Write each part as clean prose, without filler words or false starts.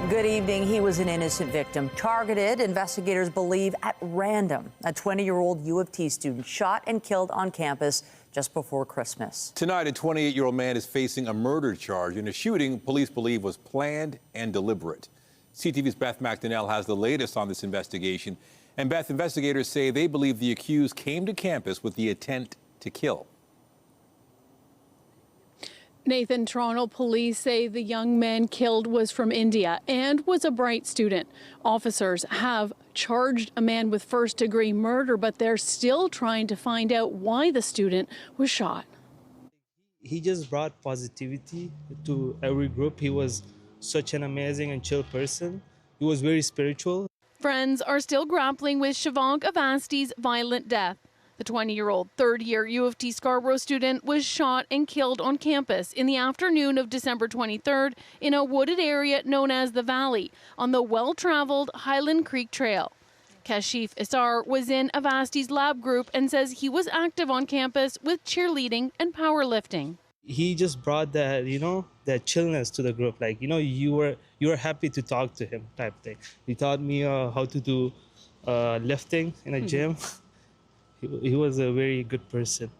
Good evening. He was an innocent victim, targeted, investigators believe, at random. A 20-year-old U of T student shot and killed on campus just before Christmas. Tonight, a 28-year-old man is facing a murder charge in a shooting police believe was planned and deliberate. CTV's Beth McDonnell has the latest on this investigation. And Beth, investigators say they believe the accused came to campus with the intent to kill. Nathan, Toronto police say the young man killed was from India and was a bright student. Officers have charged a man with first-degree murder, but they're still trying to find out why the student was shot. He just brought positivity to every group. He was such an amazing and chill person. He was very spiritual. Friends are still grappling with Shivank Avasti's violent death. The 20-year-old third-year U of T Scarborough student was shot and killed on campus in the afternoon of December 23rd in a wooded area known as the Valley on the well-traveled Highland Creek Trail. Kashif Isar was in Avasti's lab group and says he was active on campus with cheerleading and powerlifting. He just brought that, that chillness to the group. Like, you were happy to talk to him type thing. He taught me how to do lifting in a gym. He was a very good person.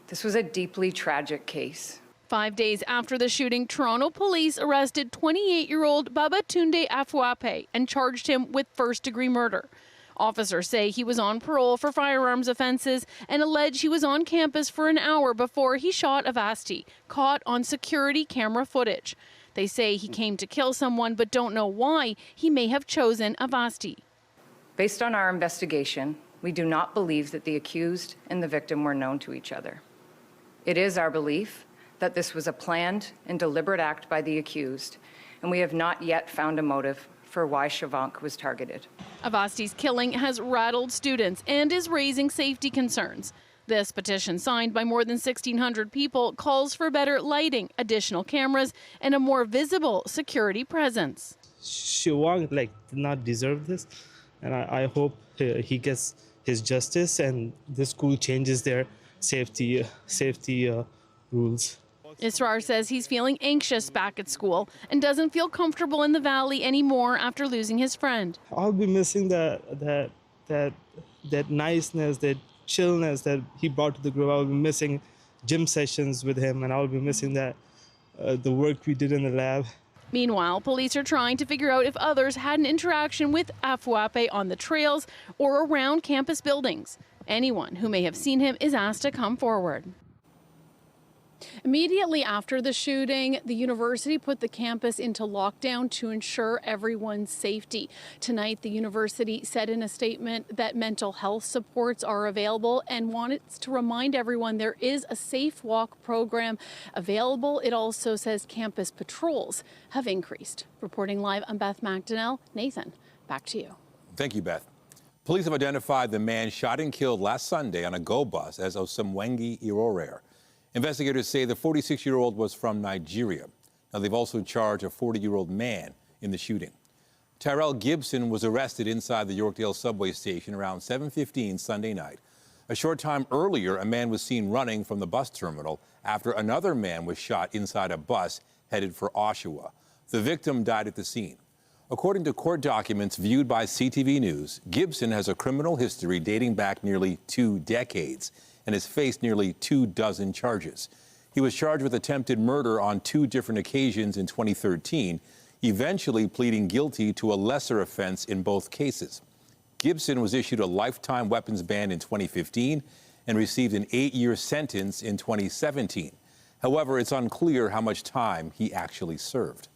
This was a deeply tragic case. 5 days after the shooting, Toronto police arrested 28-year-old Babatunde Afuape and charged him with first-degree murder. Officers say he was on parole for firearms offenses and allege he was on campus for an hour before he shot Avasti, caught on security camera footage. They say he came to kill someone but don't know why he may have chosen Avasti. Based on our investigation, we do not believe that the accused and the victim were known to each other. It is our belief that this was a planned and deliberate act by the accused, and we have not yet found a motive for why Shivank was targeted. Avasti's killing has rattled students and is raising safety concerns. This petition, signed by more than 1,600 people, calls for better lighting, additional cameras, and a more visible security presence. Shivank did not deserve this, and I hope he gets his justice and the school changes their safety rules. Israr says he's feeling anxious back at school and doesn't feel comfortable in the Valley anymore after losing his friend. I'll be missing that niceness, that chillness that he brought to the group. I'll be missing gym sessions with him, and I'll be missing the work we did in the lab. Meanwhile, police are trying to figure out if others had an interaction with Afuape on the trails or around campus buildings. Anyone who may have seen him is asked to come forward. Immediately after the shooting, the university put the campus into lockdown to ensure everyone's safety. Tonight, the university said in a statement that mental health supports are available and wanted to remind everyone there is a safe walk program available. It also says campus patrols have increased. Reporting live, I'm Beth McDonnell. Nathan, back to you. Thank you, Beth. Police have identified the man shot and killed last Sunday on a GO bus as Osemwengi Irorere. Investigators say the 46-year-old was from Nigeria. Now, they've also charged a 40-year-old man in the shooting. Tyrell Gibson was arrested inside the Yorkdale subway station around 7:15 Sunday night. A short time earlier, a man was seen running from the bus terminal after another man was shot inside a bus headed for Oshawa. The victim died at the scene. According to court documents viewed by CTV News, Gibson has a criminal history dating back nearly 2 decades and has faced nearly 24 charges. He was charged with attempted murder on 2 different occasions in 2013, eventually pleading guilty to a lesser offense in both cases. Gibson was issued a lifetime weapons ban in 2015 and received an 8-year sentence in 2017. However, it's unclear how much time he actually served.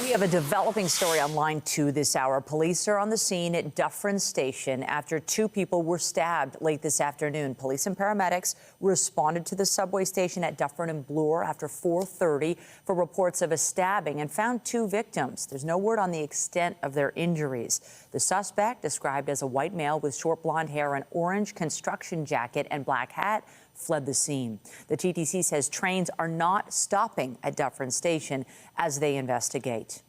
We have a developing story on line 2 this hour. Police are on the scene at Dufferin Station after 2 people were stabbed late this afternoon. Police and paramedics responded to the subway station at Dufferin and Bloor after 4:30 for reports of a stabbing and found 2 victims. There's no word on the extent of their injuries. The suspect, described as a white male with short blonde hair, an orange construction jacket and black hat, fled the scene. The TTC says trains are not stopping at Dufferin Station as they investigate.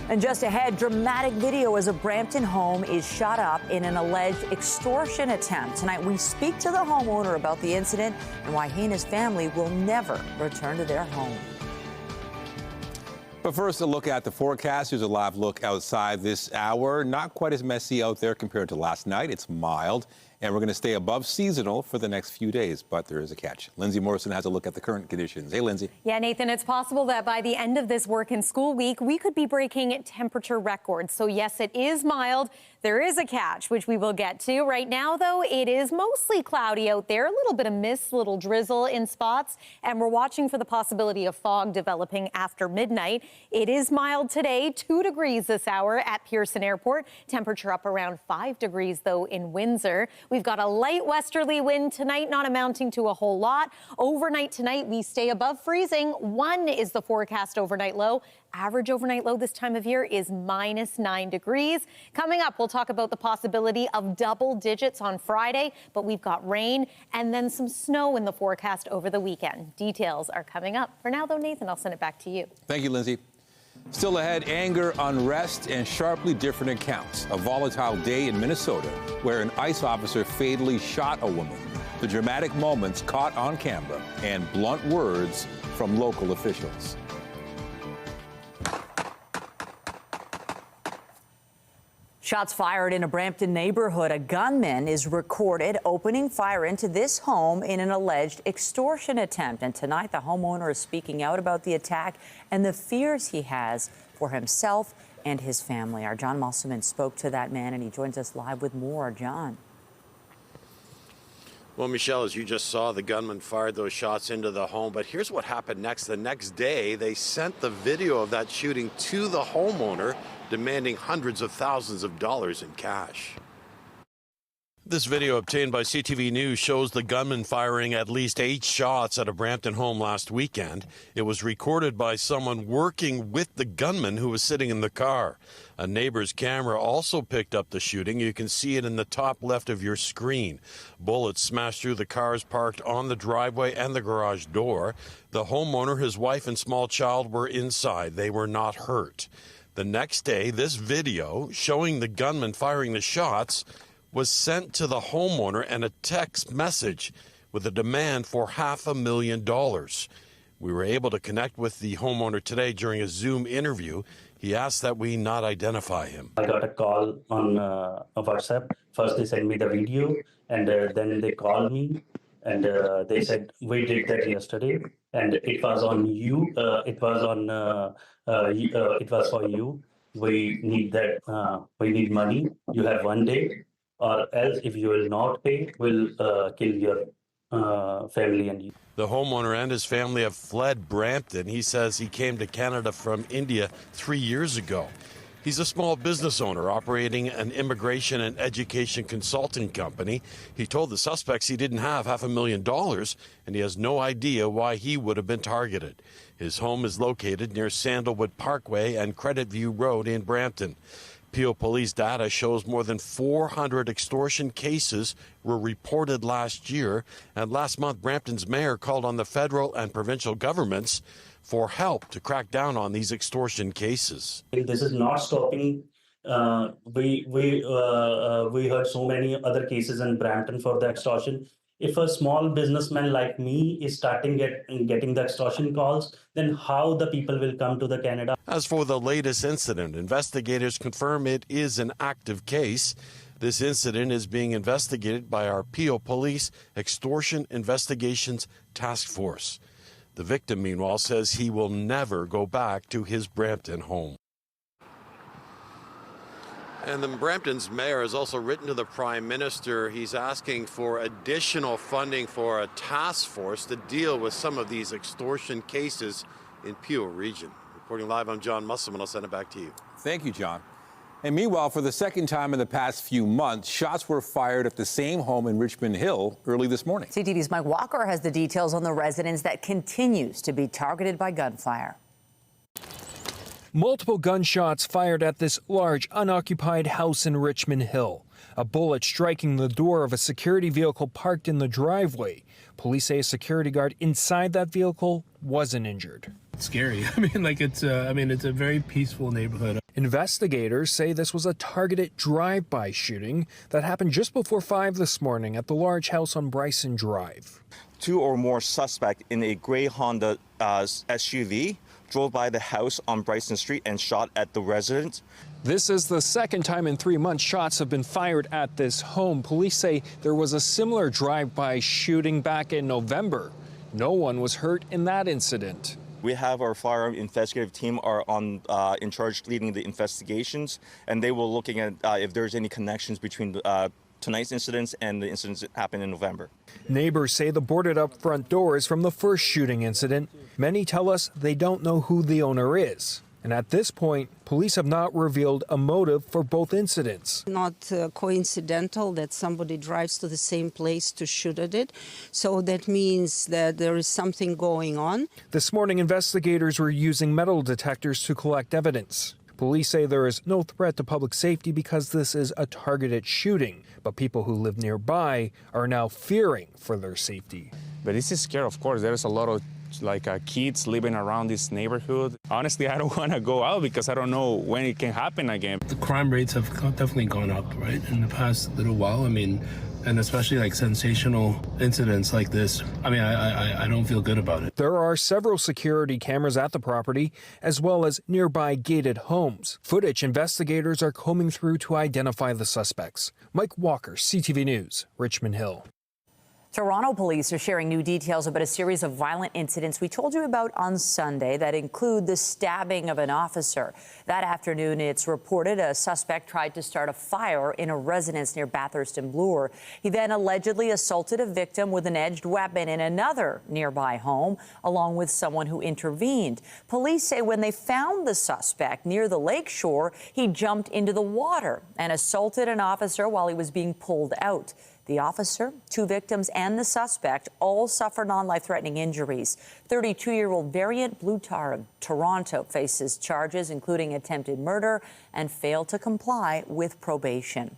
And just ahead, dramatic video as a Brampton home is shot up in an alleged extortion attempt. Tonight, we speak to the homeowner about the incident and why he and his family will never return to their home. But first, a look at the forecast. Here's a live look outside this hour. Not quite as messy out there compared to last night. It's mild, and we're going to stay above seasonal for the next few days. But there is a catch. Lindsay Morrison has a look at the current conditions. Hey, Lindsay. Yeah, Nathan, it's possible that by the end of this work and school week, we could be breaking temperature records. So, yes, it is mild. There is a catch, which we will get to. Right now, though, it is mostly cloudy out there. A little bit of mist, little drizzle in spots. And we're watching for the possibility of fog developing after midnight. It is mild today, 2 degrees this hour at Pearson Airport. Temperature up around 5 degrees, though, in Windsor. We've got a light westerly wind tonight, not amounting to a whole lot. Overnight tonight, we stay above freezing. 1 is the forecast overnight low. Average overnight low this time of year is -9 degrees. Coming up, we'll talk about the possibility of double digits on Friday, but we've got rain and then some snow in the forecast over the weekend. Details are coming up. For now, though, Nathan, I'll send it back to you. Thank you, Lindsay. Still ahead, anger, unrest, and sharply different accounts. A volatile day in Minnesota where an ICE officer fatally shot a woman. The dramatic moments caught on camera and blunt words from local officials. Shots fired in a Brampton neighborhood. A gunman is recorded opening fire into this home in an alleged extortion attempt. And tonight, the homeowner is speaking out about the attack and the fears he has for himself and his family. Our Jan.7 spoke to that man, and he joins us live with more. John. Well, Michelle, as you just saw, the gunman fired those shots into the home. But here's what happened next. The next day, they sent the video of that shooting to the homeowner, demanding hundreds of thousands of dollars in cash. This video obtained by CTV News shows the gunman firing at least 8 shots at a Brampton home last weekend. It was recorded by someone working with the gunman who was sitting in the car. A neighbor's camera also picked up the shooting. You can see it in the top left of your screen. Bullets smashed through the cars parked on the driveway and the garage door. The homeowner, his wife, and small child were inside. They were not hurt. The next day, this video showing the gunman firing the shots was sent to the homeowner and a text message with a demand for $500,000. We were able to connect with the homeowner today during a Zoom interview. He asked that we not identify him. I got a call on WhatsApp. First, they sent me the video, and then they called me, and they said, we did that yesterday, and it was on you. It was for you. We need that. We need money. You have 1 day, or else if you will not pay, we'll kill your family and you. The homeowner and his family have fled Brampton. He says he came to Canada from India 3 years ago. He's a small business owner operating an immigration and education consulting company. He told the suspects he didn't have $500,000, and he has no idea why he would have been targeted. His home is located near Sandalwood Parkway and Credit View Road in Brampton. Peel Police data shows more than 400 extortion cases were reported last year. And last month, Brampton's mayor called on the federal and provincial governments for help to crack down on these extortion cases. This is not stopping. We heard so many other cases in Brampton for the extortion. If a small businessman like me is starting getting the extortion calls, then how the people will come to the Canada? As for the latest incident, investigators confirm it is an active case. This incident is being investigated by our Peel Police Extortion Investigations Task Force. The victim, meanwhile, says he will never go back to his Brampton home. And the Brampton's mayor has also written to the Prime Minister. He's asking for additional funding for a task force to deal with some of these extortion cases in Peel region. Reporting live, I'm Jan.7, and I'll send it back to you. Thank you, John. And meanwhile, for the second time in the past few months, shots were fired at the same home in Richmond Hill early this morning. CTV's Mike Walker has the details on the residence that continues to be targeted by gunfire. Multiple gunshots fired at this large unoccupied house in Richmond Hill. A bullet striking the door of a security vehicle parked in the driveway. Police say a security guard inside that vehicle wasn't injured. It's scary. It's a very peaceful neighborhood. Investigators say this was a targeted drive-by shooting that happened just before 5 this morning at the large house on Bryson Drive. 2 or more suspects in a gray Honda SUV drove by the house on Bryson Street and shot at the residents. This is the second time in 3 months shots have been fired at this home. Police say there was a similar drive-by shooting back in November. No one was hurt in that incident. We have our firearm investigative team are in charge leading the investigations, and they were looking at if there's any connections between tonight's incidents and the incidents that happened in November. Neighbors say the boarded up front door is from the first shooting incident. Many tell us they don't know who the owner is. And at this point, police have not revealed a motive for both incidents. Not coincidental that somebody drives to the same place to shoot at it. So that means that there is something going on. This morning, investigators were using metal detectors to collect evidence. Police say there is no threat to public safety because this is a targeted shooting. But people who live nearby are now fearing for their safety. But this is scary, of course. There's a lot of kids living around this neighborhood. Honestly, I don't want to go out because I don't know when it can happen again. The crime rates have definitely gone up, right, in the past little while. I mean, and especially like sensational incidents like this. I mean, I don't feel good about it. There are several security cameras at the property, as well as nearby gated homes. Footage investigators are combing through to identify the suspects. Mike Walker, CTV News, Richmond Hill. Toronto police are sharing new details about a series of violent incidents we told you about on Sunday that include the stabbing of an officer. That afternoon, it's reported a suspect tried to start a fire in a residence near Bathurst and Bloor. He then allegedly assaulted a victim with an edged weapon in another nearby home, along with someone who intervened. Police say when they found the suspect near the lakeshore, he jumped into the water and assaulted an officer while he was being pulled out. The officer, 2 victims, and the suspect all suffer non-life-threatening injuries. 32-year-old Variant Blutar of Toronto faces charges including attempted murder and failed to comply with probation.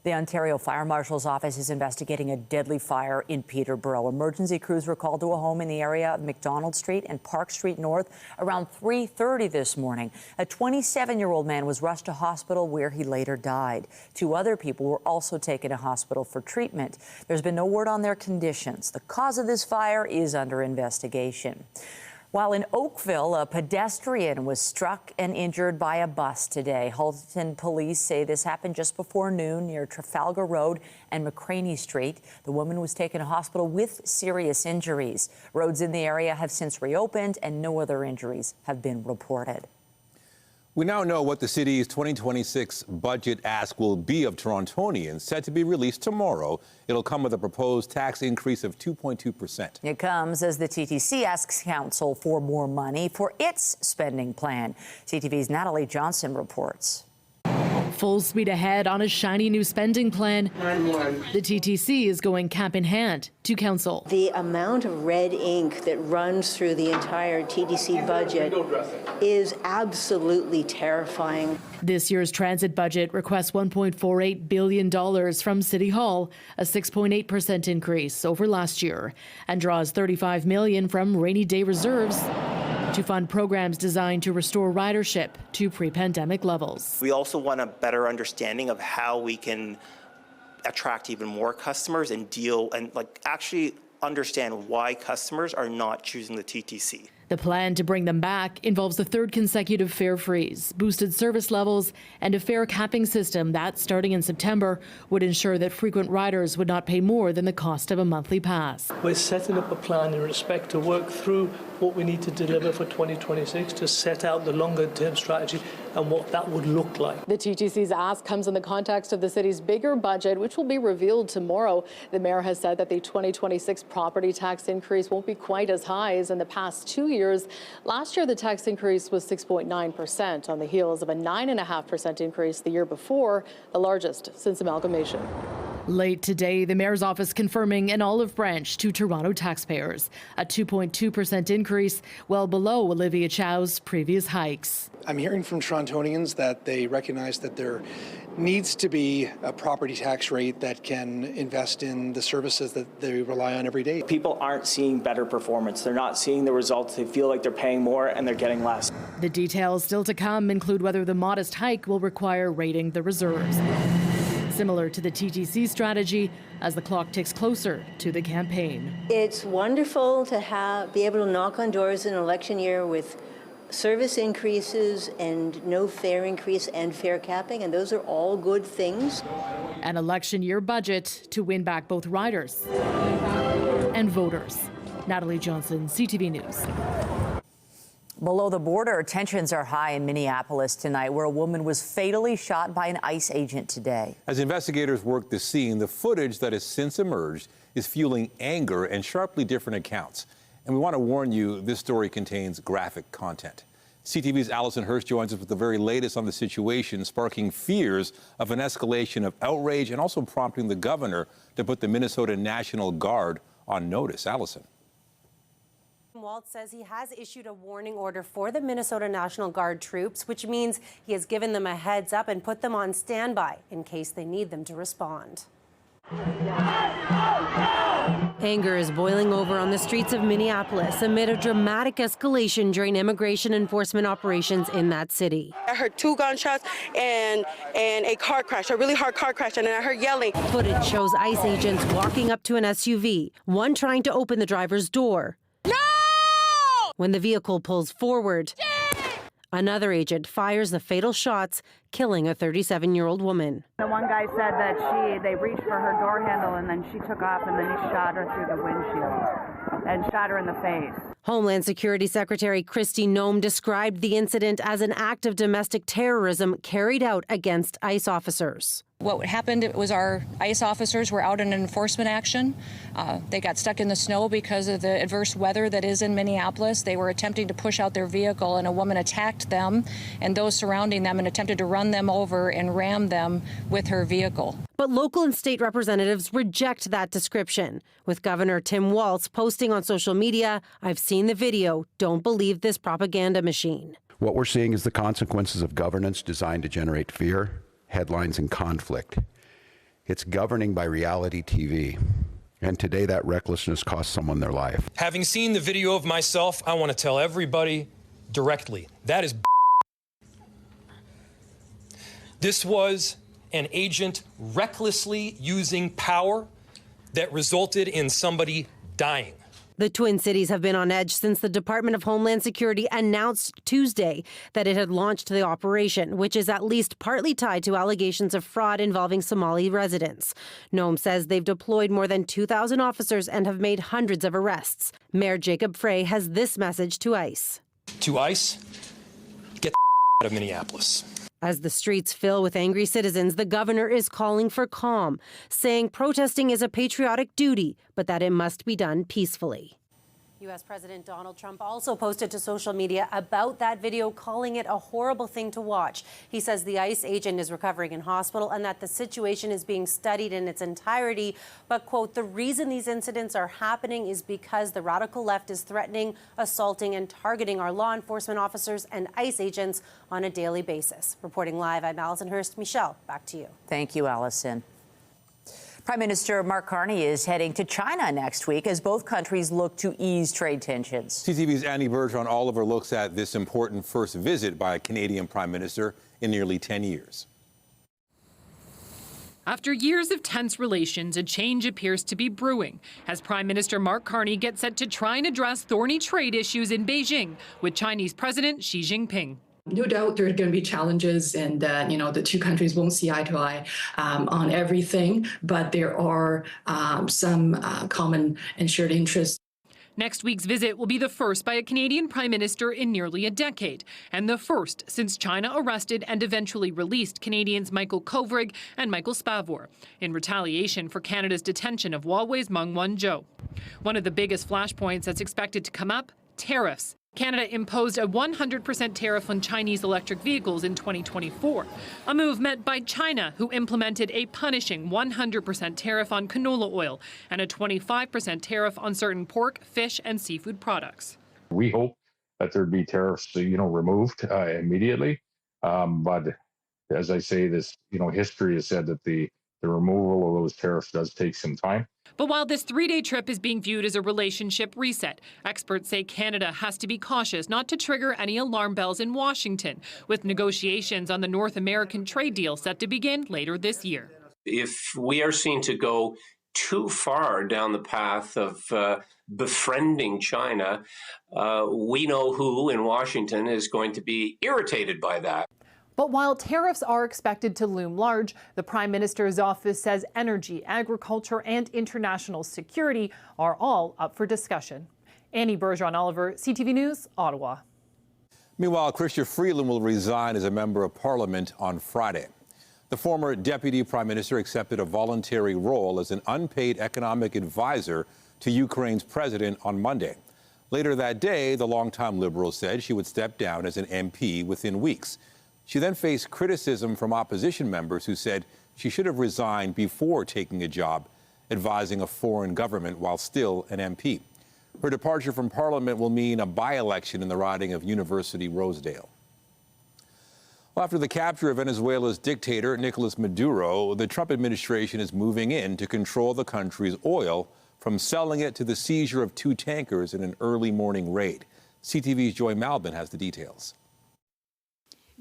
The Ontario Fire Marshal's office is investigating a deadly fire in Peterborough. Emergency crews were called to a home in the area of McDonald Street and Park Street North around 3:30 this morning. A 27-year-old man was rushed to hospital where he later died. 2 other people were also taken to hospital for treatment. There's been no word on their conditions. The cause of this fire is under investigation. While in Oakville, a pedestrian was struck and injured by a bus today. Halton police say this happened just before noon near Trafalgar Road and McCraney Street. The woman was taken to hospital with serious injuries. Roads in the area have since reopened and no other injuries have been reported. We now know what the city's 2026 budget ask will be of Torontonians, set to be released tomorrow. It'll come with a proposed tax increase of 2.2%. It comes as the TTC asks council for more money for its spending plan. CTV's Natalie Johnson reports. Full speed ahead on a shiny new spending plan. The TTC is going cap in hand to council. The amount of red ink that runs through the entire TTC budget is absolutely terrifying. This year's transit budget requests $1.48 billion from City Hall, a 6.8% increase over last year, and draws $35 million from rainy day reserves to fund programs designed to restore ridership to pre-pandemic levels. We also want a better understanding of how we can attract even more customers and actually understand why customers are not choosing the TTC. The plan to bring them back involves the 3rd consecutive fare freeze, boosted service levels, and a fare capping system that, starting in September, would ensure that frequent riders would not pay more than the cost of a monthly pass. We're setting up a plan in respect to work through what we need to deliver for 2026 to set out the longer-term strategy and what that would look like. The TTC's ask comes in the context of the city's bigger budget, which will be revealed tomorrow. The mayor has said that the 2026 property tax increase won't be quite as high as in the past 2 years. Last year, the tax increase was 6.9% on the heels of a 9.5% increase the year before, the largest since amalgamation. Late today, the mayor's office confirming an olive branch to Toronto taxpayers, a 2.2% increase, well below Olivia Chow's previous hikes. I'm hearing from Torontonians that they recognize that there needs to be a property tax rate that can invest in the services that they rely on every day. People aren't seeing better performance. They're not seeing the results. They feel like they're paying more and they're getting less. The details still to come include whether the modest hike will require rating the reserves. Similar to the TTC strategy as the clock ticks closer to the campaign. It's wonderful to be able to knock on doors in an election year with service increases and no fare increase and fare capping, and those are all good things. An election year budget to win back both riders and voters. Natalie Johnson, CTV News. Below the border, tensions are high in Minneapolis tonight, where a woman was fatally shot by an ICE agent today. As investigators work the scene, the footage that has since emerged is fueling anger and sharply different accounts. And we want to warn you, this story contains graphic content. CTV's Allison Hurst joins us with the very latest on the situation, sparking fears of an escalation of outrage and also prompting the governor to put the Minnesota National Guard on notice. Allison. Waltz says he has issued a warning order for the Minnesota National Guard troops, which means he has given them a heads up and put them on standby in case they need them to respond. Anger is boiling over on the streets of Minneapolis amid a dramatic escalation during immigration enforcement operations in that city. I heard 2 gunshots and a car crash, a really hard car crash, and then I heard yelling. Footage shows ICE agents walking up to an SUV, one trying to open the driver's door. No! When the vehicle pulls forward, another agent fires the fatal shots, killing a 37-year-old woman. The one guy said that they reached for her door handle and then she took off and then he shot her through the windshield and shot her in the face. Homeland Security Secretary Kristi Noem described the incident as an act of domestic terrorism carried out against ICE officers. What happened was our ICE officers were out in an enforcement action. They got stuck in the snow because of the adverse weather that is in Minneapolis. They were attempting to push out their vehicle and a woman attacked them and those surrounding them and attempted to run them over and ram them with her vehicle. But local and state representatives reject that description, with Governor Tim Walz posting on social media, "I've seen the video, don't believe this propaganda machine." What we're seeing is the consequences of governance designed to generate fear, headlines, and conflict. It's governing by reality TV. And today that recklessness cost someone their life. Having seen the video of myself, I want to tell everybody directly, that is This was an agent recklessly using power that resulted in somebody dying. The Twin Cities have been on edge since the Department of Homeland Security announced Tuesday that it had launched the operation, which is at least partly tied to allegations of fraud involving Somali residents. Noem says they've deployed more than 2,000 officers and have made hundreds of arrests. Mayor Jacob Frey has this message to ICE. To ICE, get the out of Minneapolis. As the streets fill with angry citizens, the governor is calling for calm, saying protesting is a patriotic duty, but that it must be done peacefully. U.S. President Donald Trump also posted to social media about that video, calling it a horrible thing to watch. He says the ICE agent is recovering in hospital and that the situation is being studied in its entirety. But, quote, the reason these incidents are happening is because the radical left is threatening, assaulting, and targeting our law enforcement officers and ICE agents on a daily basis. Reporting live, I'm Allison Hurst. Michelle, back to you. Thank you, Allison. Prime Minister Mark Carney is heading to China next week as both countries look to ease trade tensions. CTV's Annie Bergeron Oliver looks at this important first visit by a Canadian Prime Minister in nearly 10 years. After years of tense relations, a change appears to be brewing as Prime Minister Mark Carney gets set to try and address thorny trade issues in Beijing with Chinese President Xi Jinping. No doubt there are going to be challenges and the two countries won't see eye to eye on everything, but there are some common and shared interests. Next week's visit will be the first by a Canadian Prime Minister in nearly a decade, and the first since China arrested and eventually released Canadians Michael Kovrig and Michael Spavor in retaliation for Canada's detention of Huawei's Meng Wanzhou. One of the biggest flashpoints that's expected to come up, tariffs. Canada imposed a 100% tariff on Chinese electric vehicles in 2024, a move met by China, who implemented a punishing 100% tariff on canola oil and a 25% tariff on certain pork, fish, and seafood products. We hope that there'd be tariffs, removed immediately. But as I say, this, history has said that the removal of those tariffs does take some time. But while this three-day trip is being viewed as a relationship reset, experts say Canada has to be cautious not to trigger any alarm bells in Washington, with negotiations on the North American trade deal set to begin later this year. If we are seen to go too far down the path of befriending China, we know who in Washington is going to be irritated by that. But while tariffs are expected to loom large, the Prime Minister's office says energy, agriculture, and international security are all up for discussion. Annie Bergeron-Oliver, CTV News, Ottawa. Meanwhile, Chrystia Freeland will resign as a member of Parliament on Friday. The former Deputy Prime Minister accepted a voluntary role as an unpaid economic advisor to Ukraine's president on Monday. Later that day, the longtime Liberal said she would step down as an MP within weeks. She then faced criticism from opposition members who said she should have resigned before taking a job advising a foreign government while still an MP. Her departure from Parliament will mean a by-election in the riding of University Rosedale. Well, after the capture of Venezuela's dictator, Nicolas Maduro, the Trump administration is moving in to control the country's oil, from selling it to the seizure of 2 tankers in an early morning raid. CTV's Joy Malbin has the details.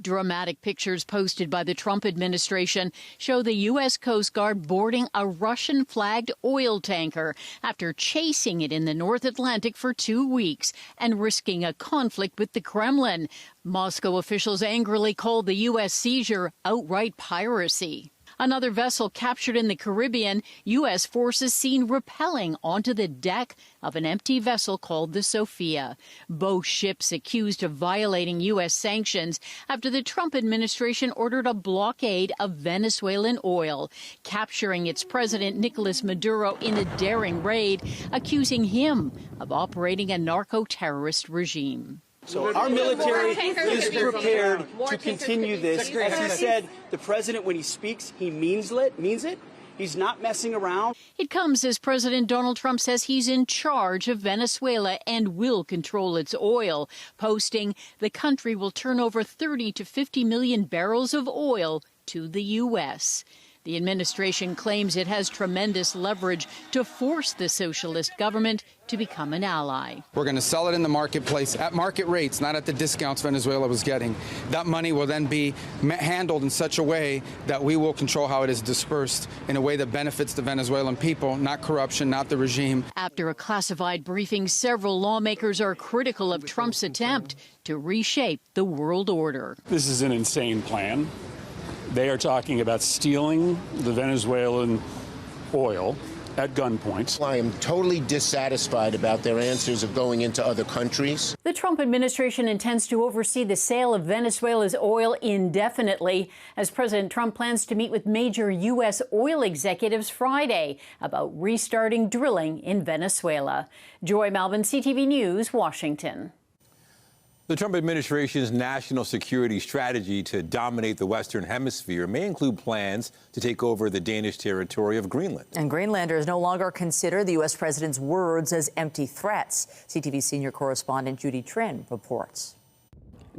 Dramatic pictures posted by the Trump administration show the U.S. Coast Guard boarding a Russian-flagged oil tanker after chasing it in the North Atlantic for 2 weeks and risking a conflict with the Kremlin. Moscow officials angrily called the U.S. seizure outright piracy. Another vessel captured in the Caribbean, U.S. forces seen rappelling onto the deck of an empty vessel called the Sophia. Both ships accused of violating U.S. sanctions after the Trump administration ordered a blockade of Venezuelan oil, capturing its president Nicolas Maduro in a daring raid, accusing him of operating a narco-terrorist regime. So our military is prepared to continue this. As he said, the president, when he speaks, he means it. He's not messing around. It comes as President Donald Trump says he's in charge of Venezuela and will control its oil, posting the country will turn over 30 to 50 million barrels of oil to the U.S. The administration claims it has tremendous leverage to force the socialist government to become an ally. We're going to sell it in the marketplace at market rates, not at the discounts Venezuela was getting. That money will then be handled in such a way that we will control how it is dispersed in a way that benefits the Venezuelan people, not corruption, not the regime. After a classified briefing, several lawmakers are critical of Trump's attempt to reshape the world order. This is an insane plan. They are talking about stealing the Venezuelan oil at gunpoint. I am totally dissatisfied about their answers of going into other countries. The Trump administration intends to oversee the sale of Venezuela's oil indefinitely, as President Trump plans to meet with major U.S. oil executives Friday about restarting drilling in Venezuela. Joy Malbin, CTV News, Washington. The Trump administration's national security strategy to dominate the Western Hemisphere may include plans to take over the Danish territory of Greenland. And Greenlanders no longer consider the U.S. president's words as empty threats. CTV senior correspondent Judy Trin reports.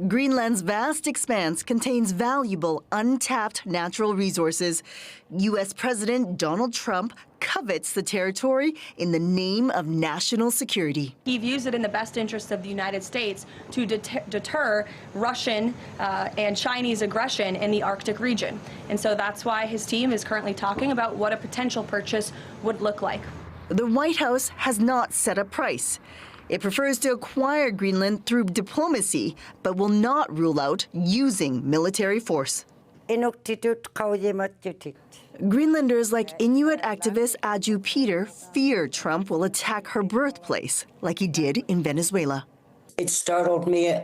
Greenland's vast expanse contains valuable, untapped natural resources. U.S. President Donald Trump covets the territory in the name of national security. He views it in the best interest of the United States to deter Russian and Chinese aggression in the Arctic region. And so that's why his team is currently talking about what a potential purchase would look like. The White House has not set a price. It prefers to acquire Greenland through diplomacy, but will not rule out using military force. Greenlanders like Inuit activist Aju Peter fear Trump will attack her birthplace, like he did in Venezuela. It startled me.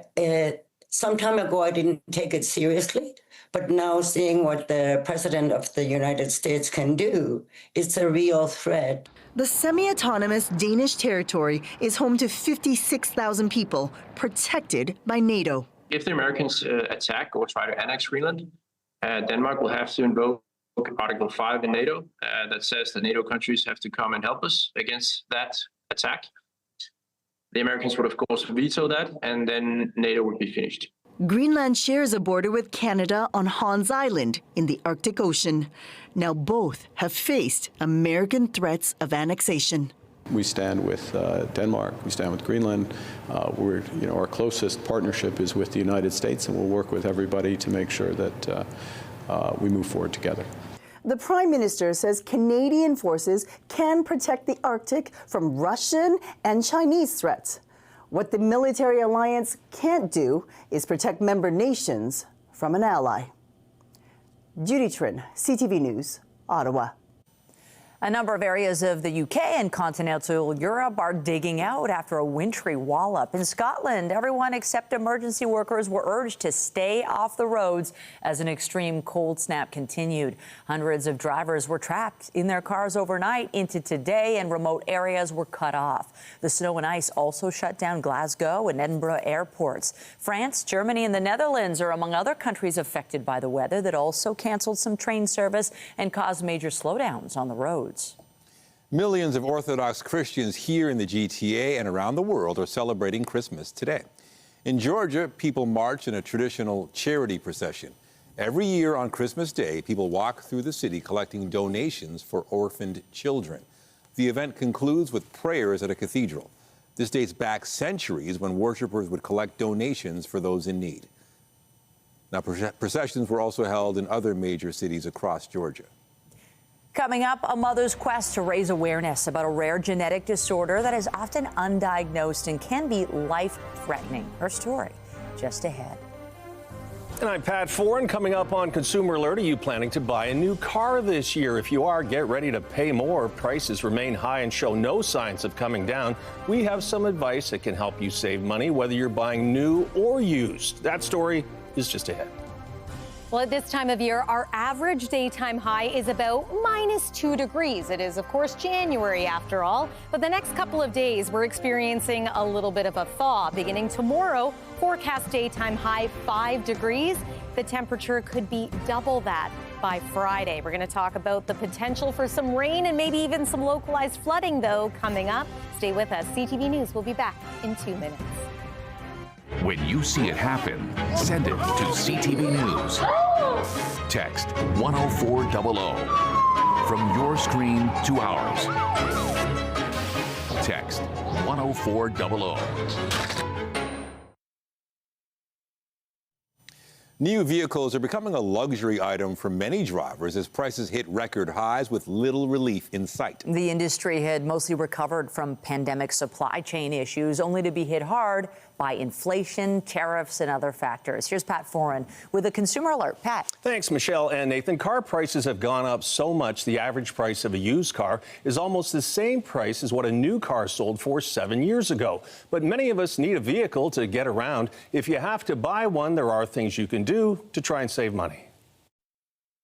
Some time ago, I didn't take it seriously, but now seeing what the President of the United States can do, it's a real threat. The semi-autonomous Danish territory is home to 56,000 people, protected by NATO. If the Americans attack or try to annex Greenland, Denmark will have to invoke Article 5 in NATO that says that NATO countries have to come and help us against that attack. The Americans would, of course, veto that, and then NATO would be finished. Greenland shares a border with Canada on Hans Island in the Arctic Ocean. Now both have faced American threats of annexation. We stand with Denmark, we stand with Greenland. Our closest partnership is with the United States, and we'll work with everybody to make sure that we move forward together. The Prime Minister says Canadian forces can protect the Arctic from Russian and Chinese threats. What the military alliance can't do is protect member nations from an ally. Judy Trin, CTV News, Ottawa. A number of areas of the UK and continental Europe are digging out after a wintry wallop. In Scotland, everyone except emergency workers were urged to stay off the roads as an extreme cold snap continued. Hundreds of drivers were trapped in their cars overnight into today, and remote areas were cut off. The snow and ice also shut down Glasgow and Edinburgh airports. France, Germany, and the Netherlands are among other countries affected by the weather that also canceled some train service and caused major slowdowns on the road. Millions of Orthodox Christians here in the GTA and around the world are celebrating Christmas today. In Georgia, people march in a traditional charity procession. Every year on Christmas Day, people walk through the city collecting donations for orphaned children. The event concludes with prayers at a cathedral. This dates back centuries when worshipers would collect donations for those in need. Now, processions were also held in other major cities across Georgia. Coming up, a mother's quest to raise awareness about a rare genetic disorder that is often undiagnosed and can be life-threatening. Her story just ahead. And I'm Pat Foran. Coming up on Consumer Alert, are you planning to buy a new car this year? If you are, get ready to pay more. Prices remain high and show no signs of coming down. We have some advice that can help you save money, whether you're buying new or used. That story is just ahead. Well, at this time of year, our average daytime high is about -2 degrees. It is, of course, January after all. But the next couple of days, we're experiencing a little bit of a thaw. Beginning tomorrow, forecast daytime high 5 degrees. The temperature could be double that by Friday. We're going to talk about the potential for some rain and maybe even some localized flooding, though, coming up. Stay with us. CTV News will be back in 2 minutes. When you see it happen, send it to CTV News. Text 10400 from your screen to ours. Text 10400. New vehicles are becoming a luxury item for many drivers as prices hit record highs with little relief in sight. The industry had mostly recovered from pandemic supply chain issues, only to be hit hard by inflation, tariffs, and other factors. Here's Pat Foran with a Consumer Alert. Pat. Thanks, Michelle and Nathan. Car prices have gone up so much, the average price of a used car is almost the same price as what a new car sold for 7 years ago. But many of us need a vehicle to get around. If you have to buy one, there are things you can do to try and save money.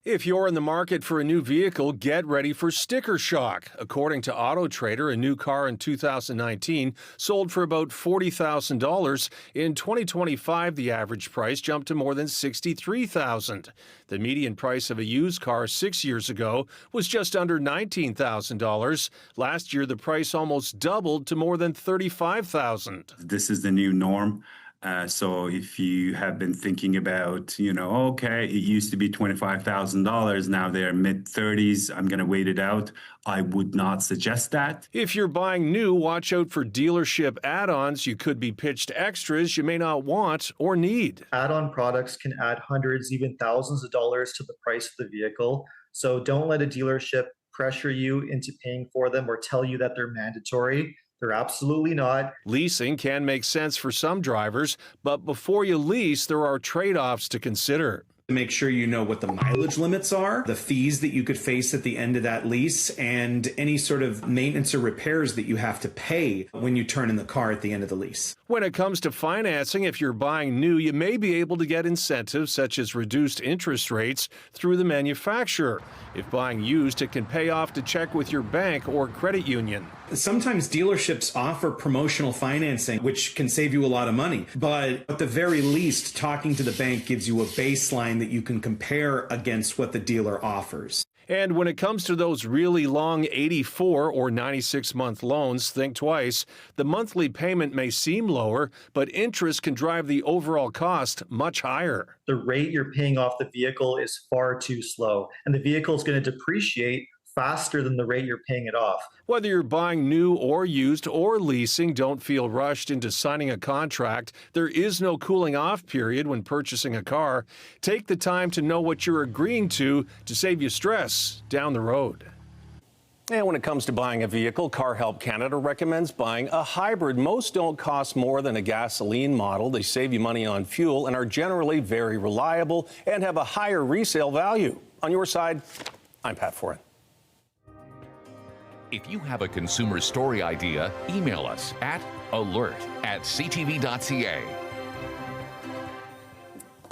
If you're in the market for a new vehicle, get ready for sticker shock. According to Auto Trader, a new car in 2019 sold for about $40,000. In 2025, the average price jumped to more than $63,000. The median price of a used car 6 years ago was just under $19,000. Last year, the price almost doubled to more than $35,000. This is the new norm. So if you have been thinking about, okay, it used to be $25,000, now they're mid-30s, I'm going to wait it out, I would not suggest that. If you're buying new, watch out for dealership add-ons. You could be pitched extras you may not want or need. Add-on products can add hundreds, even thousands of dollars to the price of the vehicle. So don't let a dealership pressure you into paying for them or tell you that they're mandatory. They're absolutely not. Leasing can make sense for some drivers, but before you lease, there are trade-offs to consider. Make sure you know what the mileage limits are, the fees that you could face at the end of that lease, and any sort of maintenance or repairs that you have to pay when you turn in the car at the end of the lease. When it comes to financing, if you're buying new, you may be able to get incentives such as reduced interest rates through the manufacturer. If buying used, it can pay off to check with your bank or credit union. Sometimes dealerships offer promotional financing, which can save you a lot of money. But at the very least, talking to the bank gives you a baseline that you can compare against what the dealer offers. And when it comes to those really long 84 or 96-month loans, think twice. The monthly payment may seem lower, but interest can drive the overall cost much higher. The rate you're paying off the vehicle is far too slow, and the vehicle is going to depreciate faster than the rate you're paying it off. Whether you're buying new or used or leasing, don't feel rushed into signing a contract. There is no cooling off period when purchasing a car. Take the time to know what you're agreeing to save you stress down the road. And when it comes to buying a vehicle, Car Help Canada recommends buying a hybrid. Most don't cost more than a gasoline model. They save you money on fuel and are generally very reliable and have a higher resale value. On your side, I'm Pat Foran. If you have a consumer story idea, email us at alert@ctv.ca.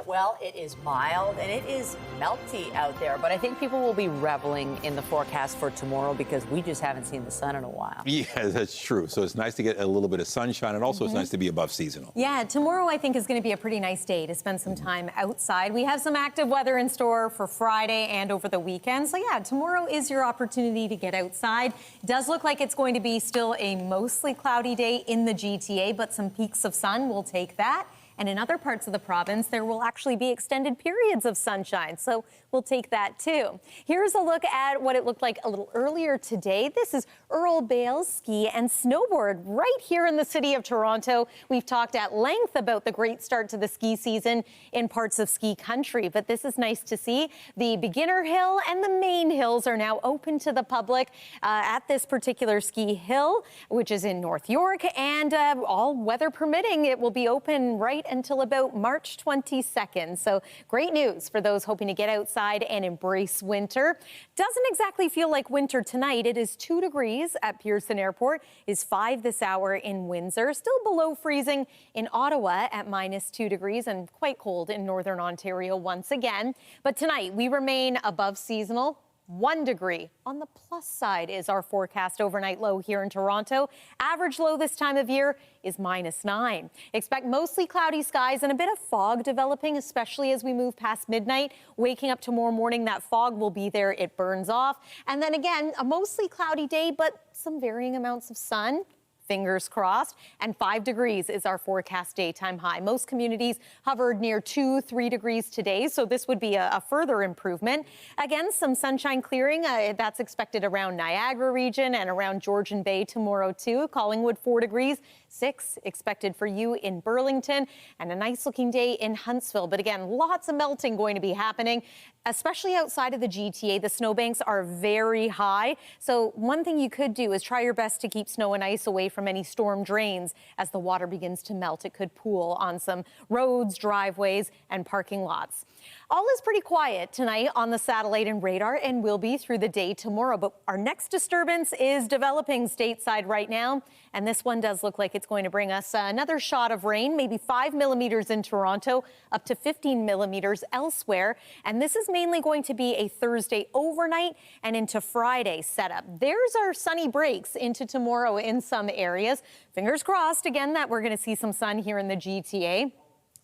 Well, it is mild and it is melty out there, but I think people will be reveling in the forecast for tomorrow because we just haven't seen the sun in a while. Yeah, that's true. So it's nice to get a little bit of sunshine, and also it's nice to be above seasonal. Yeah, tomorrow I think is going to be a pretty nice day to spend some time outside. We have some active weather in store for Friday and over the weekend. So yeah, tomorrow is your opportunity to get outside. It does look like it's going to be still a mostly cloudy day in the GTA, but some peaks of sun will take that. And in other parts of the province, there will actually be extended periods of sunshine. So we'll take that too. Here's a look at what it looked like a little earlier today. This is Earl Bales Ski and Snowboard right here in the city of Toronto. We've talked at length about the great start to the ski season in parts of ski country, but this is nice to see. The beginner hill and the main hills are now open to the public at this particular ski hill, which is in North York, and all weather permitting, it will be open right until about March 22nd. So great news for those hoping to get outside and embrace winter. Doesn't exactly feel like winter tonight. It is 2 degrees at Pearson Airport, is 5 this hour in Windsor, still below freezing in Ottawa at -2 degrees and quite cold in Northern Ontario once again. But tonight we remain above seasonal. 1 degree. On the plus side is our forecast overnight low here in Toronto. Average low this time of year is -9. Expect mostly cloudy skies and a bit of fog developing, especially as we move past midnight. Waking up tomorrow morning, that fog will be there. It burns off. And then again, a mostly cloudy day, but some varying amounts of sun. Fingers crossed. And 5 degrees is our forecast daytime high. Most communities hovered near 2-3 degrees today, so this would be a further improvement. Again, some sunshine clearing. That's expected around Niagara region and around Georgian Bay tomorrow too. Collingwood 4 degrees. 6 expected for you in Burlington, and a nice looking day in Huntsville. But again, lots of melting going to be happening, especially outside of the GTA. The snowbanks are very high. So one thing you could do is try your best to keep snow and ice away from any storm drains as the water begins to melt. It could pool on some roads, driveways, and parking lots. All is pretty quiet tonight on the satellite and radar, and will be through the day tomorrow. But our next disturbance is developing stateside right now, and this one does look like it's going to bring us another shot of rain, maybe 5 millimeters in Toronto, up to 15 millimeters elsewhere. And this is mainly going to be a Thursday overnight and into Friday setup. There's our sunny breaks into tomorrow in some areas. Fingers crossed again that we're going to see some sun here in the GTA.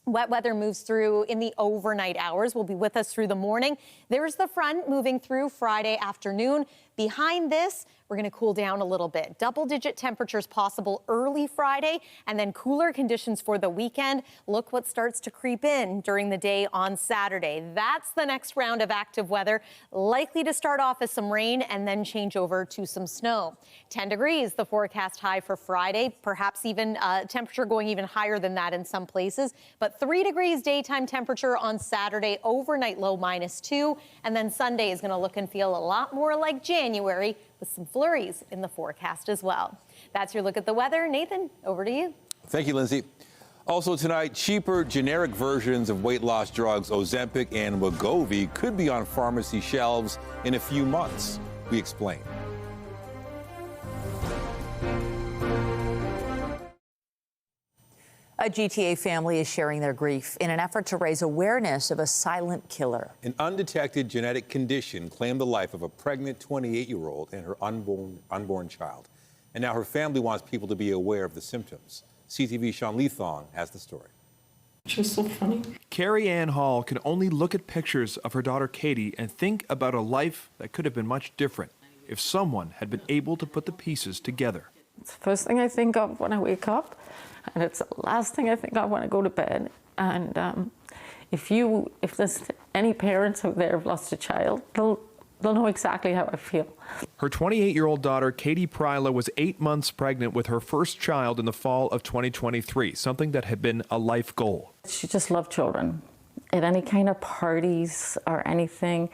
Wet weather moves through in the overnight hours, will be with us through the morning. There's the front moving through Friday afternoon. Behind this, we're going to cool down a little bit. Double-digit temperatures possible early Friday, and then cooler conditions for the weekend. Look what starts to creep in during the day on Saturday. That's the next round of active weather, likely to start off as some rain and then change over to some snow. 10 degrees, the forecast high for Friday, perhaps even temperature going even higher than that in some places. But 3 degrees daytime temperature on Saturday, overnight low -2, and then Sunday is going to look and feel a lot more like January, with some flurries in the forecast as well. That's your look at the weather. Nathan, over to you. Thank you, Lindsay. Also tonight, cheaper generic versions of weight loss drugs Ozempic and Wegovy could be on pharmacy shelves in a few months. We explain. A GTA family is sharing their grief in an effort to raise awareness of a silent killer. An undetected genetic condition claimed the life of a pregnant 28-year-old and her unborn child. And now her family wants people to be aware of the symptoms. CTV's Sean Leathong has the story. Just so funny. Carrie Ann Hall can only look at pictures of her daughter Katie and think about a life that could have been much different if someone had been able to put the pieces together. It's the first thing I think of when I wake up, and it's the last thing I think of when I go to bed. And if there's any parents out there who've lost a child, they'll know exactly how I feel. Her 28-year-old daughter, Katie Pryla, was 8 months pregnant with her first child in the fall of 2023, something that had been a life goal. She just loved children. At any kind of parties or anything,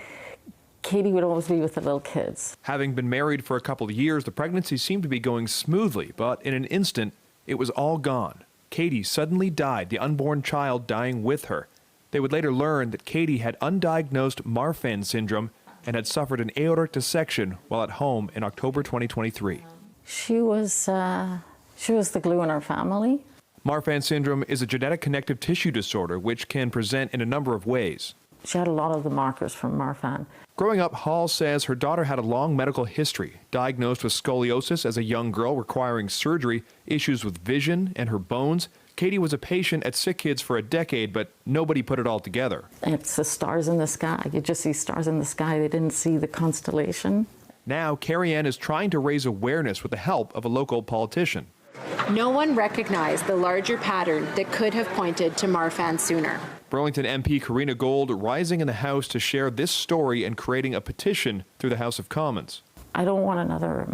Katie would always be with the little kids. Having been married for a couple of years, the pregnancy seemed to be going smoothly, but in an instant, it was all gone. Katie suddenly died, the unborn child dying with her. They would later learn that Katie had undiagnosed Marfan syndrome and had suffered an aortic dissection while at home in October 2023. She was the glue in our family. Marfan syndrome is a genetic connective tissue disorder which can present in a number of ways. She had a lot of the markers from Marfan. Growing up, Hall says her daughter had a long medical history, diagnosed with scoliosis as a young girl requiring surgery, issues with vision and her bones. Katie was a patient at Sick Kids for a decade, but nobody put it all together. It's the stars in the sky. You just see stars in the sky. They didn't see the constellation. Now, Carrie Ann is trying to raise awareness with the help of a local politician. No one recognized the larger pattern that could have pointed to Marfan sooner. Burlington MP Karina Gold rising in the House to share this story and creating a petition through the House of Commons. I don't want another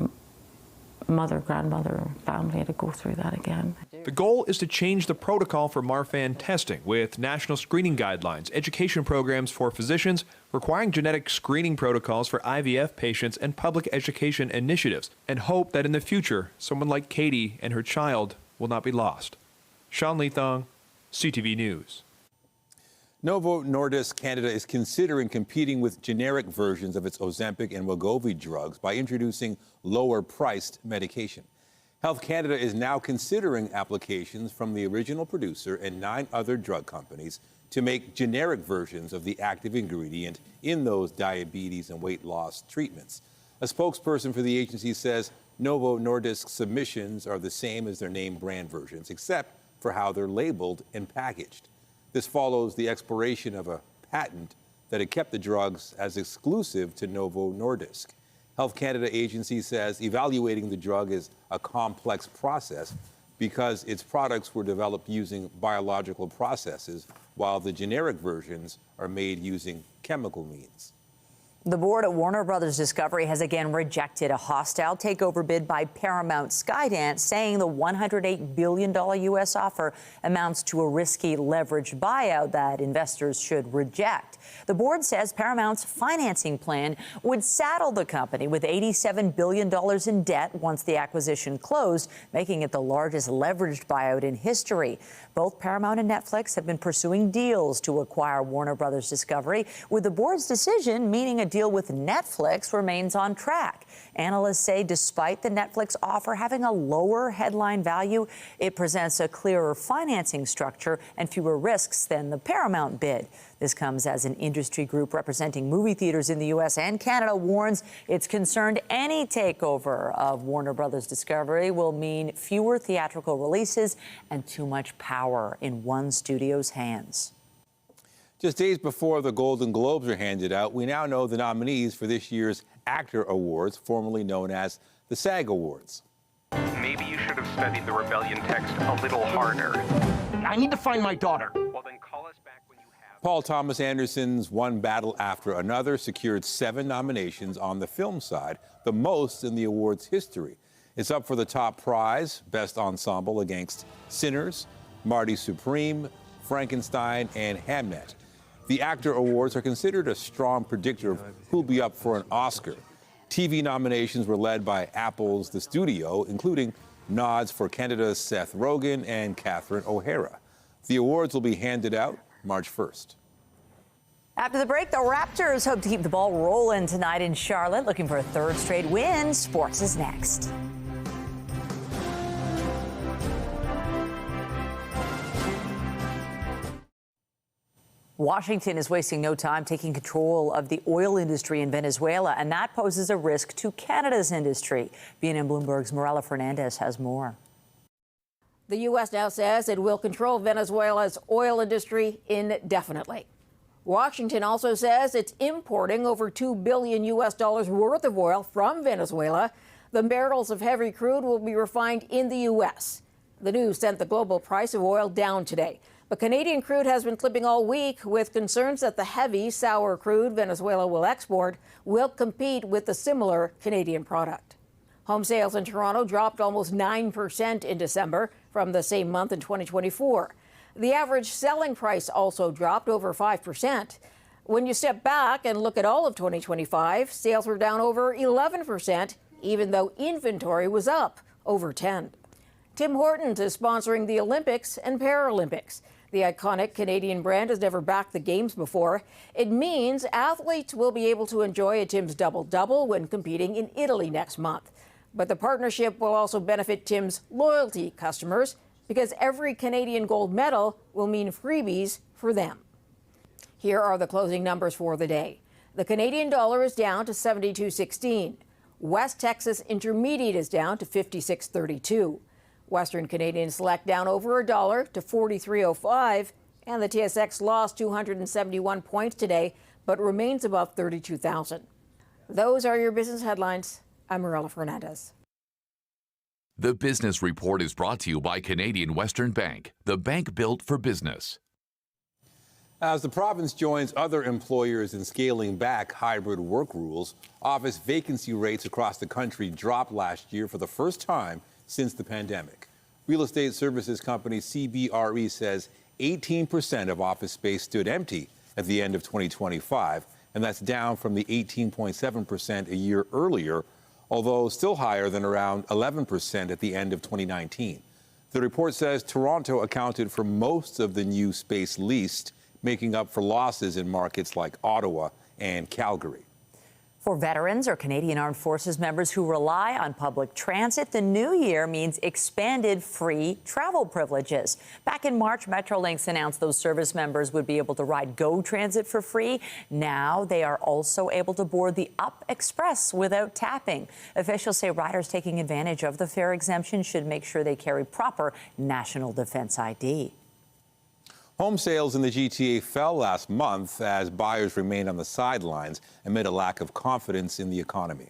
mother, grandmother, family to go through that again. The goal is to change the protocol for Marfan testing with national screening guidelines, education programs for physicians, requiring genetic screening protocols for IVF patients, and public education initiatives, and hope that in the future, someone like Katie and her child will not be lost. Sean Leathong, CTV News. Novo Nordisk Canada is considering competing with generic versions of its Ozempic and Wegovy drugs by introducing lower-priced medication. Health Canada is now considering applications from the original producer and 9 other drug companies to make generic versions of the active ingredient in those diabetes and weight loss treatments. A spokesperson for the agency says Novo Nordisk's submissions are the same as their name brand versions, except for how they're labeled and packaged. This follows the expiration of a patent that had kept the drugs as exclusive to Novo Nordisk. Health Canada agency says evaluating the drug is a complex process because its products were developed using biological processes, while the generic versions are made using chemical means. The board at Warner Brothers Discovery has again rejected a hostile takeover bid by Paramount Skydance, saying the $108 billion U.S. offer amounts to a risky leveraged buyout that investors should reject. The board says Paramount's financing plan would saddle the company with $87 billion in debt once the acquisition closed, making it the largest leveraged buyout in history. Both Paramount and Netflix have been pursuing deals to acquire Warner Brothers Discovery, with the board's decision meaning a deal with Netflix remains on track. Analysts say despite the Netflix offer having a lower headline value, it presents a clearer financing structure and fewer risks than the Paramount bid. This comes as an industry group representing movie theaters in the U.S. and Canada warns it's concerned any takeover of Warner Brothers Discovery will mean fewer theatrical releases and too much power in one studio's hands. Just days before the Golden Globes are handed out, we now know the nominees for this year's Actor Awards, formerly known as the SAG Awards. Maybe you should have studied the rebellion text a little harder. I need to find my daughter. Well, then call us back when you have. Paul Thomas Anderson's One Battle After Another secured 7 nominations on the film side, the most in the award's history. It's up for the top prize, Best Ensemble, against Sinners, Marty Supreme, Frankenstein, and Hamnet. The Actor Awards are considered a strong predictor of who'll be up for an Oscar. TV nominations were led by Apple's The Studio, including nods for Canada's Seth Rogen and Catherine O'Hara. The awards will be handed out March 1st. After the break, the Raptors hope to keep the ball rolling tonight in Charlotte, looking for a 3rd straight win. Sports is next. Washington is wasting no time taking control of the oil industry in Venezuela, and that poses a risk to Canada's industry. BNN Bloomberg's Morella Fernandez has more. The U.S. now says it will control Venezuela's oil industry indefinitely. Washington also says it's importing over $2 billion worth of oil from Venezuela. The barrels of heavy crude will be refined in the U.S. The news sent the global price of oil down today. But Canadian crude has been clipping all week, with concerns that the heavy, sour crude Venezuela will export will compete with the similar Canadian product. Home sales in Toronto dropped almost 9% in December from the same month in 2024. The average selling price also dropped over 5%. When you step back and look at all of 2025, sales were down over 11%, even though inventory was up over 10%. Tim Hortons is sponsoring the Olympics and Paralympics. The iconic Canadian brand has never backed the games before. It means athletes will be able to enjoy a Tim's double-double when competing in Italy next month. But the partnership will also benefit Tim's loyalty customers, because every Canadian gold medal will mean freebies for them. Here are the closing numbers for the day. The Canadian dollar is down to 72.16. West Texas Intermediate is down to 56.32. Western Canadian Select down over $1 to 43.05. And the TSX lost 271 points today, but remains above 32,000. Those are your business headlines. I'm Marilla Fernandez. The Business Report is brought to you by Canadian Western Bank, the bank built for business. As the province joins other employers in scaling back hybrid work rules, office vacancy rates across the country dropped last year for the first time since the pandemic. Real estate services company CBRE says 18% of office space stood empty at the end of 2025, and that's down from the 18.7% a year earlier, although still higher than around 11% at the end of 2019. The report says Toronto accounted for most of the new space leased, making up for losses in markets like Ottawa and Calgary. For veterans or Canadian Armed Forces members who rely on public transit, the new year means expanded free travel privileges. Back in March, Metrolinx announced those service members would be able to ride GO Transit for free. Now they are also able to board the Up Express without tapping. Officials say riders taking advantage of the fare exemption should make sure they carry proper National Defense ID. Home sales in the GTA fell last month as buyers remained on the sidelines amid a lack of confidence in the economy.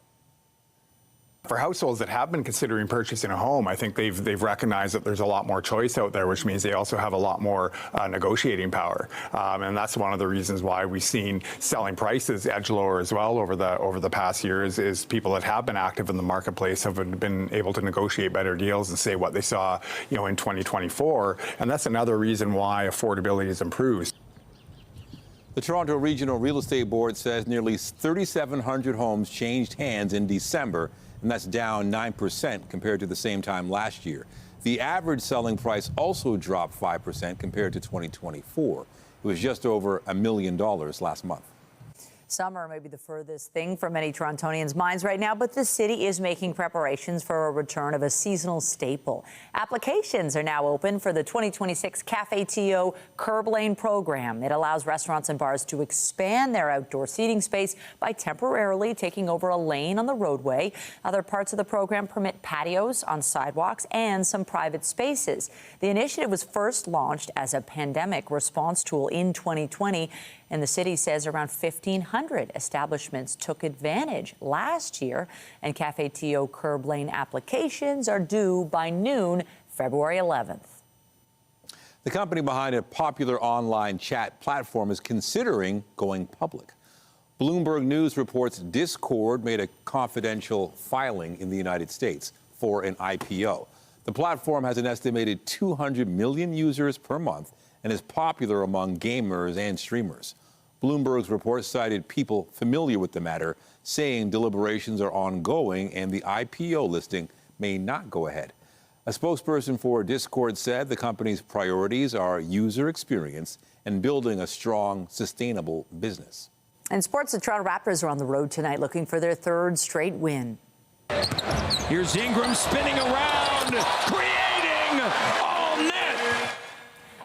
For households that have been considering purchasing a home, I think they've recognized that there's a lot more choice out there, which means they also have a lot more negotiating power. And that's one of the reasons why we've seen selling prices edge lower as well over the past years, is people that have been active in the marketplace have been able to negotiate better deals and say what they saw, in 2024. And that's another reason why affordability has improved. The Toronto Regional Real Estate Board says nearly 3,700 homes changed hands in December, and that's down 9% compared to the same time last year. The average selling price also dropped 5% compared to 2024. It was just over $1 million last month. Summer may be the furthest thing from many Torontonians' minds right now, but the city is making preparations for a return of a seasonal staple. Applications are now open for the 2026 Cafe TO Curb Lane program. It allows restaurants and bars to expand their outdoor seating space by temporarily taking over a lane on the roadway. Other parts of the program permit patios on sidewalks and some private spaces. The initiative was first launched as a pandemic response tool in 2020. And the city says around 1,500 establishments took advantage last year. And Cafe TO Curb Lane applications are due by noon, February 11th. The company behind a popular online chat platform is considering going public. Bloomberg News reports Discord made a confidential filing in the United States for an IPO. The platform has an estimated 200 million users per month and is popular among gamers and streamers. Bloomberg's report cited people familiar with the matter, saying deliberations are ongoing and the IPO listing may not go ahead. A spokesperson for Discord said the company's priorities are user experience and building a strong, sustainable business. In sports, the Toronto Raptors are on the road tonight looking for their third straight win. Here's Ingram spinning around, creating all net.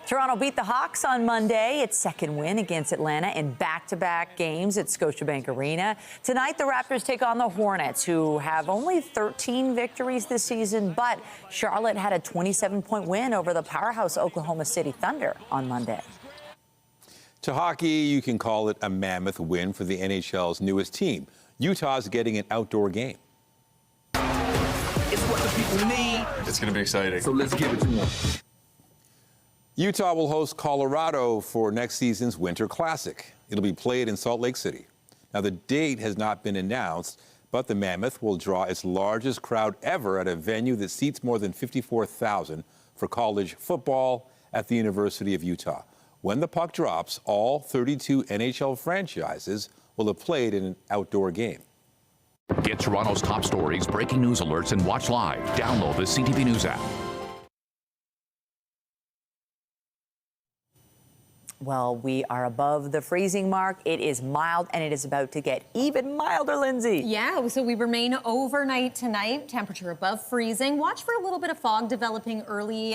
Toronto beat the Hawks on Monday, its second win against Atlanta in back-to-back games at Scotiabank Arena. Tonight, the Raptors take on the Hornets, who have only 13 victories this season, but Charlotte had a 27-point win over the powerhouse Oklahoma City Thunder on Monday. To hockey, you can call it a mammoth win for the NHL's newest team. Utah's getting an outdoor game. It's what the people need. It's going to be exciting. So let's give it to them. Utah will host Colorado for next season's Winter Classic. It'll be played in Salt Lake City. Now, the date has not been announced, but the Mammoth will draw its largest crowd ever at a venue that seats more than 54,000 for college football at the University of Utah. When the puck drops, all 32 NHL franchises will have played in an outdoor game. Get Toronto's top stories, breaking news alerts, and watch live. Download the CTV News app. Well, we are above the freezing mark. It is mild, and it is about to get even milder, Lindsay. Yeah, so we remain overnight tonight, temperature above freezing. Watch for a little bit of fog developing early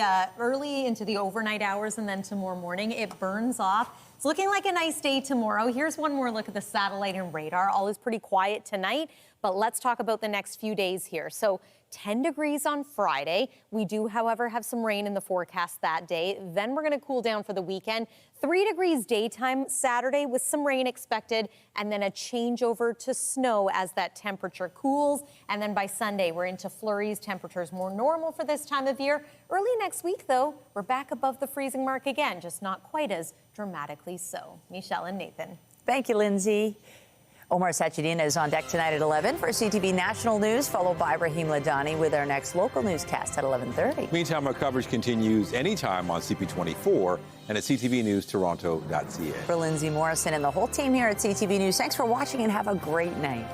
into the overnight hours and then tomorrow morning. It burns off. It's looking like a nice day tomorrow. Here's one more look at the satellite and radar. All is pretty quiet tonight, but let's talk about the next few days here. So 10 degrees on Friday. We do, however, have some rain in the forecast that day. Then we're going to cool down for the weekend. 3 degrees daytime Saturday with some rain expected, and then a changeover to snow as that temperature cools. And then by Sunday, we're into flurries. Temperatures more normal for this time of year. Early next week, though, we're back above the freezing mark again, just not quite as dramatically so. Michelle and Nathan. Thank you, Lindsay. Omar Sachedina is on deck tonight at 11 for CTV National News, followed by Raheem Ladani with our next local newscast at 11:30. Meantime, our coverage continues anytime on CP24 and at ctvnewstoronto.ca. For Lindsay Morrison and the whole team here at CTV News, thanks for watching and have a great night.